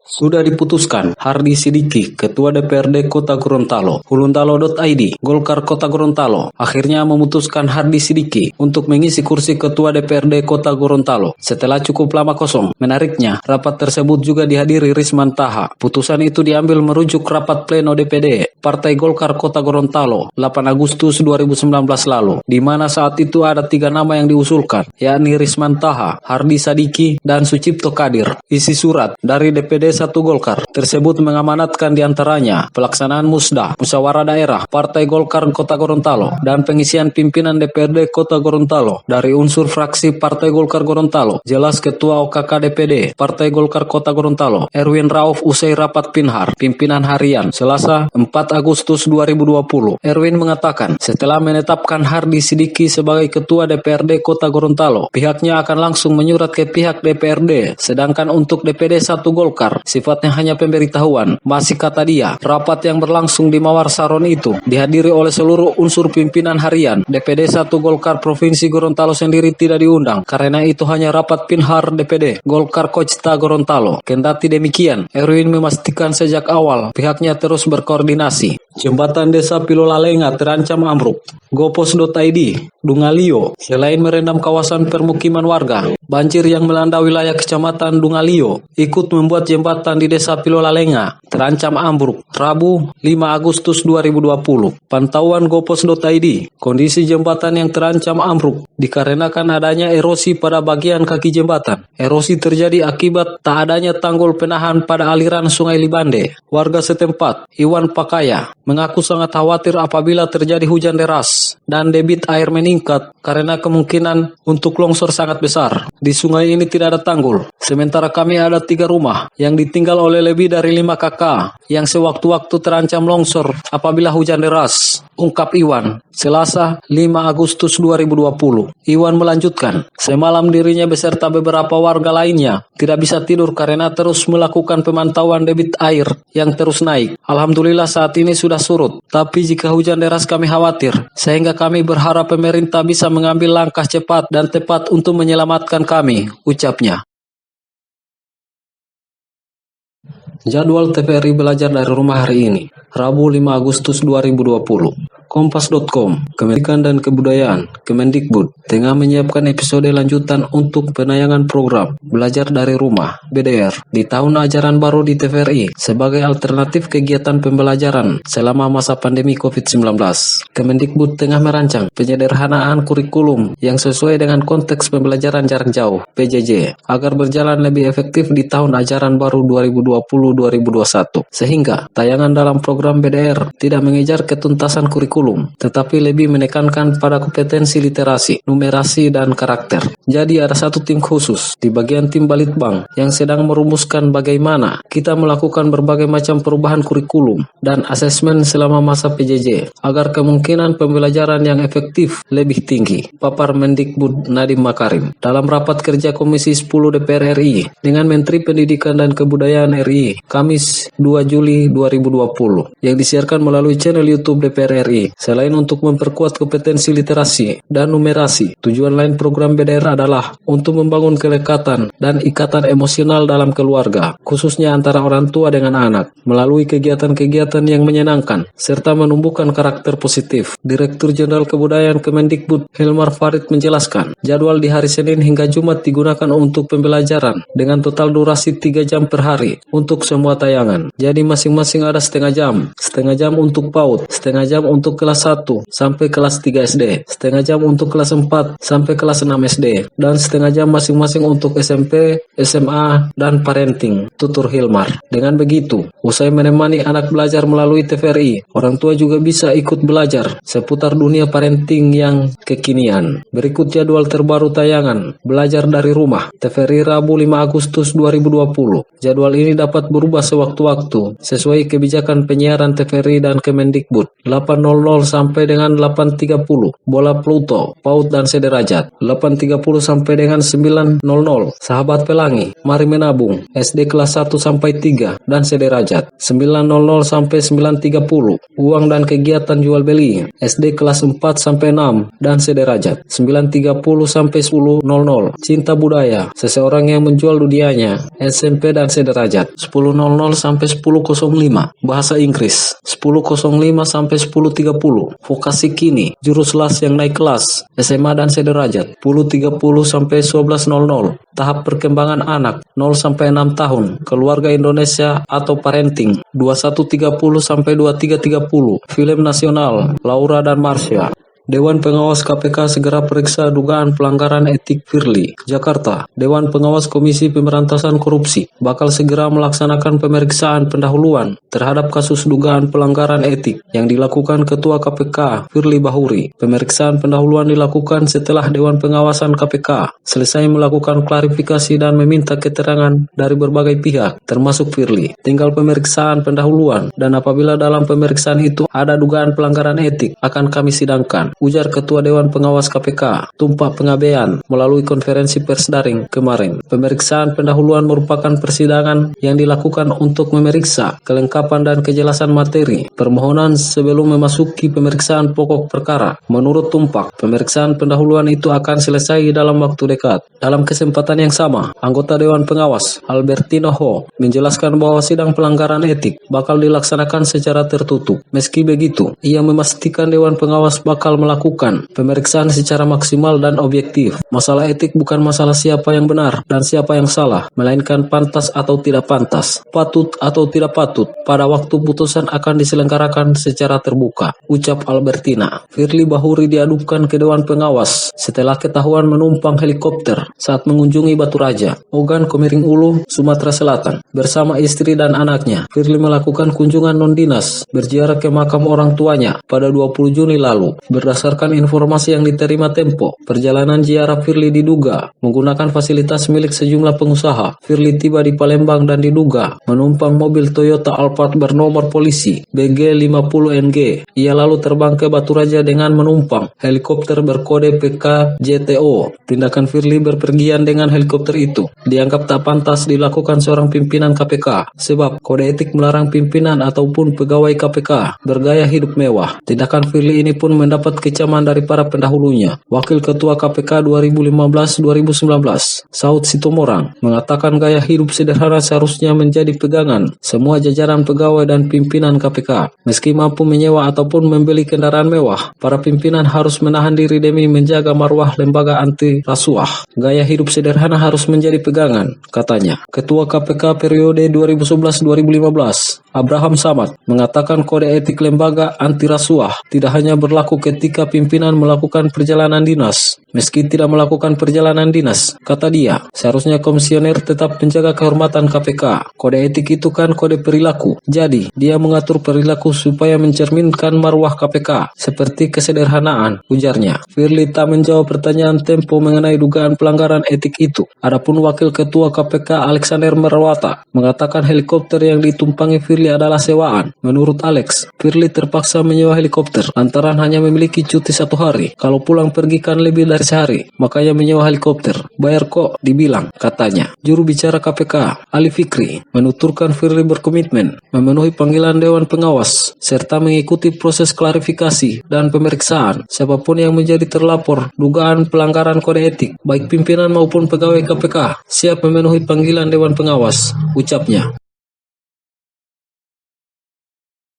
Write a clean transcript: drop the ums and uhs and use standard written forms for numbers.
Sudah diputuskan, Hardi Sidiki, Ketua DPRD Kota Gorontalo, Huluntalo.id, Golkar Kota Gorontalo, akhirnya memutuskan Hardi Sidiki untuk mengisi kursi Ketua DPRD Kota Gorontalo setelah cukup lama kosong. Menariknya, rapat tersebut juga dihadiri Risman Taha. Putusan itu diambil merujuk rapat pleno DPD Partai Golkar Kota Gorontalo 8 Agustus 2019 lalu, di mana saat itu ada 3 nama yang diusulkan, yakni Risman Taha, Hardi Sidiki, dan Sucipto Kadir. Isi surat dari DPD 1 Golkar tersebut mengamanatkan diantaranya pelaksanaan musyawarah daerah Partai Golkar Kota Gorontalo dan pengisian pimpinan DPRD Kota Gorontalo dari unsur fraksi Partai Golkar Gorontalo. Jelas Ketua OKK DPD Partai Golkar Kota Gorontalo Erwin Rauf usai rapat Pinhar pimpinan harian Selasa 4 Agustus 2020. Erwin mengatakan setelah menetapkan Hardi Sidiki sebagai Ketua DPRD Kota Gorontalo, pihaknya akan langsung menyurat ke pihak DPRD. Sedangkan untuk DPD 1 Golkar sifatnya hanya pemberitahuan. Masih kata dia, rapat yang berlangsung di Mawar Saron itu dihadiri oleh seluruh unsur pimpinan harian. DPD 1 Golkar Provinsi Gorontalo sendiri tidak diundang, karena itu hanya rapat Pinhar DPD Golkar Kota Gorontalo. Kendati demikian, Erwin memastikan sejak awal pihaknya terus berkoordinasi. Jembatan Desa Pilolalenga terancam ambruk. Gopos.id, Dungalio, selain merendam kawasan permukiman warga, banjir yang melanda wilayah Kecamatan Dungalio ikut membuat jembatan di Desa Pilolalenga terancam ambruk. Rabu 5 Agustus 2020. Pantauan Gopos.id, kondisi jembatan yang terancam ambruk dikarenakan adanya erosi pada bagian kaki jembatan. Erosi terjadi akibat tak adanya tanggul penahan pada aliran Sungai Libande. Warga setempat, Iwan Pakaya, mengaku sangat khawatir apabila terjadi hujan deras dan debit air meningkat karena kemungkinan untuk longsor sangat besar. Di sungai ini tidak ada tanggul. Sementara kami ada 3 rumah yang ditinggal oleh lebih dari 5 kakak yang sewaktu-waktu terancam longsor apabila hujan deras, ungkap Iwan. Selasa 5 Agustus 2020. Iwan melanjutkan, semalam dirinya beserta beberapa warga lainnya tidak bisa tidur karena terus melakukan pemantauan debit air yang terus naik. Alhamdulillah saat ini sudah surut, tapi jika hujan deras kami khawatir, sehingga kami berharap pemerintah bisa mengambil langkah cepat dan tepat untuk menyelamatkan kami, ucapnya. Jadwal TVRI belajar dari rumah hari ini, Rabu 5 Agustus 2020. Kompas.com, Kementerian dan Kebudayaan, Kemendikbud, tengah menyiapkan episode lanjutan untuk penayangan program Belajar dari Rumah, BDR, di tahun ajaran baru di TVRI sebagai alternatif kegiatan pembelajaran selama masa pandemi COVID-19. Kemendikbud tengah merancang penyederhanaan kurikulum yang sesuai dengan konteks pembelajaran jarak jauh, PJJ, agar berjalan lebih efektif di tahun ajaran baru 2020-2021, sehingga tayangan dalam program BDR tidak mengejar ketuntasan kurikulum, tetapi lebih menekankan pada kompetensi literasi, numerasi, dan karakter. Jadi ada satu tim khusus di bagian tim Balitbang yang sedang merumuskan bagaimana kita melakukan berbagai macam perubahan kurikulum dan asesmen selama masa PJJ agar kemungkinan pembelajaran yang efektif lebih tinggi, papar Mendikbud Nadiem Makarim dalam rapat kerja Komisi 10 DPR RI dengan Menteri Pendidikan dan Kebudayaan RI Kamis 2 Juli 2020 yang disiarkan melalui channel YouTube DPR RI. Selain untuk memperkuat kompetensi literasi dan numerasi, tujuan lain program BDR adalah untuk membangun kelekatan dan ikatan emosional dalam keluarga, khususnya antara orang tua dengan anak, melalui kegiatan-kegiatan yang menyenangkan, serta menumbuhkan karakter positif. Direktur Jenderal Kebudayaan Kemendikbud Hilmar Farid menjelaskan, jadwal di hari Senin hingga Jumat digunakan untuk pembelajaran dengan total durasi 3 jam per hari untuk semua tayangan. Jadi masing-masing ada setengah jam untuk PAUD, setengah jam untuk kelas 1 sampai kelas 3 SD, setengah jam untuk kelas 4 sampai kelas 6 SD, dan setengah jam masing-masing untuk SMP, SMA, dan parenting, tutur Hilmar. Dengan begitu, usai menemani anak belajar melalui TVRI, orang tua juga bisa ikut belajar seputar dunia parenting yang kekinian. Berikut jadwal terbaru tayangan Belajar dari Rumah, TVRI Rabu 5 Agustus 2020. Jadwal ini dapat berubah sewaktu-waktu sesuai kebijakan penyiaran TVRI dan Kemendikbud. 8.00 sampai dengan 8.30, bola Pluto, PAUD dan sederajat. 8.30 sampai dengan 9.00, Sahabat Pelangi, Mari Menabung, SD kelas 1 sampai 3 dan sederajat. 9.00 sampai 9.30, Uang dan Kegiatan Jual Beli, SD kelas 4 sampai 6 dan sederajat. 9.30 sampai 10.00, Cinta Budaya, Seseorang yang Menjual Dunianya, SMP dan sederajat. 10.00 sampai 10.05, Bahasa Inggris. 10.05 sampai 10.30, Vokasi Kini, Jurus las yang naik kelas, SMA dan sederajat. 10.30 sampai 11.00, Tahap Perkembangan Anak 0 sampai 6 tahun, Keluarga Indonesia atau Parenting. 21.30 sampai 23.30, Film Nasional, Laura dan Marsha. Dewan Pengawas KPK segera periksa dugaan pelanggaran etik Firly. Jakarta, Dewan Pengawas Komisi Pemberantasan Korupsi bakal segera melaksanakan pemeriksaan pendahuluan terhadap kasus dugaan pelanggaran etik yang dilakukan Ketua KPK Firly Bahuri. Pemeriksaan pendahuluan dilakukan setelah Dewan Pengawasan KPK selesai melakukan klarifikasi dan meminta keterangan dari berbagai pihak, termasuk Firly. Tinggal pemeriksaan pendahuluan, dan apabila dalam pemeriksaan itu ada dugaan pelanggaran etik, akan kami sidangkan, ujar Ketua Dewan Pengawas KPK, Tumpak Pengabeian, melalui konferensi pers daring kemarin. Pemeriksaan pendahuluan merupakan persidangan yang dilakukan untuk memeriksa kelengkapan dan kejelasan materi permohonan sebelum memasuki pemeriksaan pokok perkara. Menurut Tumpak, pemeriksaan pendahuluan itu akan selesai dalam waktu dekat. Dalam kesempatan yang sama, anggota Dewan Pengawas, Albertino Ho, menjelaskan bahwa sidang pelanggaran etik bakal dilaksanakan secara tertutup. Meski begitu, ia memastikan Dewan Pengawas bakal melakukan pemeriksaan secara maksimal dan objektif. Masalah etik bukan masalah siapa yang benar dan siapa yang salah, melainkan pantas atau tidak pantas, patut atau tidak patut. Pada waktu putusan akan diselenggarakan secara terbuka, ucap Albertina. Firly Bahuri diadukan ke Dewan Pengawas setelah ketahuan menumpang helikopter saat mengunjungi Batu Raja, Ogan Komering Ulu, Sumatera Selatan. Bersama istri dan anaknya, Firly melakukan kunjungan non-dinas berziarah ke makam orang tuanya pada 20 Juni lalu. Berdasarkan informasi yang diterima Tempo, perjalanan ziarah Firly diduga menggunakan fasilitas milik sejumlah pengusaha. Firly tiba di Palembang dan diduga menumpang mobil Toyota Alphard bernomor polisi BG50NG. Ia lalu terbang ke Batu Raja dengan menumpang helikopter berkode PKJTO. Tindakan Firly berpergian dengan helikopter itu dianggap tak pantas dilakukan seorang pimpinan KPK, sebab kode etik melarang pimpinan ataupun pegawai KPK bergaya hidup mewah. Tindakan Firly ini pun mendapat kecaman dari para pendahulunya. Wakil Ketua KPK 2015-2019, Saud Sitomorang, mengatakan gaya hidup sederhana seharusnya menjadi pegangan semua jajaran pegawai dan pimpinan KPK. Meski mampu menyewa ataupun membeli kendaraan mewah, para pimpinan harus menahan diri demi menjaga marwah lembaga anti rasuah. Gaya hidup sederhana harus menjadi pegangan, katanya. Ketua KPK periode 2011-2015, Abraham Samad, mengatakan kode etik lembaga anti rasuah tidak hanya berlaku ketika pimpinan melakukan perjalanan dinas. Meski tidak melakukan perjalanan dinas, kata dia, seharusnya komisioner tetap menjaga kehormatan KPK. Kode etik itu kan kode perilaku. Jadi, dia mengatur perilaku supaya mencerminkan marwah KPK, seperti kesederhanaan, ujarnya. Firly tak menjawab pertanyaan Tempo mengenai dugaan pelanggaran etik itu. Adapun Wakil Ketua KPK Alexander Merawata mengatakan helikopter yang ditumpangi Firly adalah sewaan. Menurut Alex, Firly terpaksa menyewa helikopter lantaran hanya memiliki cuti 1 hari. Kalau pulang pergi kan lebih dari sehari, makanya menyewa helikopter. Bayar kok, dibilang, katanya. Juru bicara KPK, Ali Fikri, menuturkan Firly berkomitmen memenuhi panggilan Dewan Pengawas serta mengikuti proses klarifikasi dan pemeriksaan siapapun yang menjadi terlapor dugaan pelanggaran kode etik, baik pimpinan maupun pegawai KPK, siap memenuhi panggilan Dewan Pengawas, ucapnya.